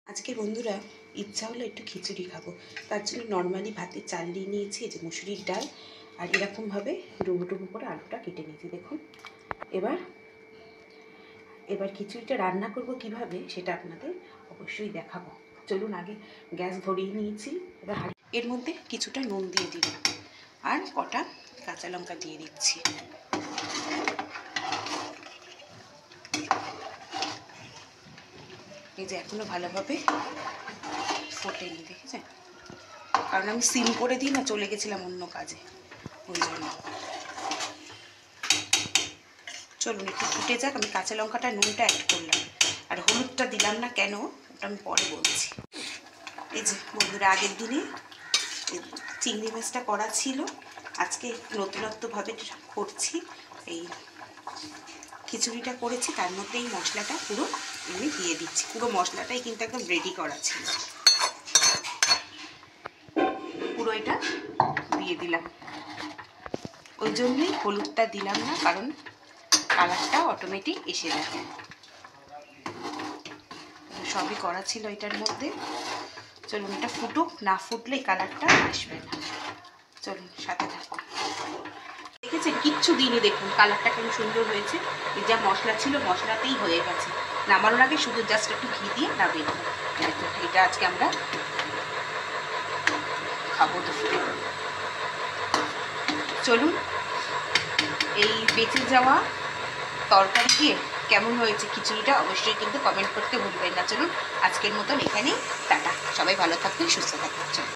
আজকে বন্ধুরা ইচ্ছা হলো একটু খিচুড়ি খাবো। তার জন্য নর্মালি ভাতের চাল নিয়ে নিয়েছি, এই যে মুসুরির ডাল, আর এরকমভাবে ডুবো ডুবো করে আলুটা কেটে নিয়েছি। দেখুন, এবার এবার খিচুড়িটা রান্না করব কিভাবে সেটা আপনাদের অবশ্যই দেখাবো। চলুন, আগে গ্যাস ধরিয়ে নিয়েছি। এবার এর মধ্যে কিছুটা নুন দিয়ে দিলাম আর কটা কাঁচা লঙ্কা দিয়ে দিচ্ছি। এই যে এখনো ভালোভাবে ফোটেনি, দেখেছেন? কারণ আমি সিম করে দিই না, চলে গেছিলাম অন্য কাজে, ওই জন্য। চলুন একটু ফুটে যাক। আমি কাঁচা লঙ্কাটা নুনটা অ্যাড করলাম, আর হলুদটা দিলাম না কেন ওটা আমি পরে বলছি। এই যে বন্ধুরা, আগের দিনে চিংড়ি মাছটা করা ছিল, আজকে নতুনত্বভাবে করছি। এই খিচুড়িটা করেছি, তার মধ্যে এই মশলাটা পুরো আমি দিয়ে দিচ্ছি। পুরো মশলাটাই কিন্তু একদম রেডি করা ছিল, পুরো এটা দিয়ে দিলাম। ওই জন্যই হলুদটা দিলাম না, কারণ কালারটা অটোমেটিক এসে যাবে। সবই করা ছিল এটার মধ্যে। চলুন এটা ফুটুক, না ফুটলে কালারটা আসবে না। চলুন সাথে থাকুন। দেখেছেন, কিচ্ছু দিনই, দেখুন কালারটা কেমন সুন্দর হয়েছে। এই যা মশলা ছিল মশলাতেই হয়ে গেছে। নামানোর আগে শুধু জাস্ট একটু ঘি দিয়ে নামিয়ে দেবো। এটা আজকে আমরা খাবো দুপুরে। চলুন, এই বেঁচে যাওয়া তরকারি দিয়ে কেমন হয়েছে খিচুড়িটা অবশ্যই কিন্তু কমেন্ট করতে ভুলবেন না। চলুন আজকের মতন এখানেই টাটা। সবাই ভালো থাকবেন, সুস্থ থাকবেন।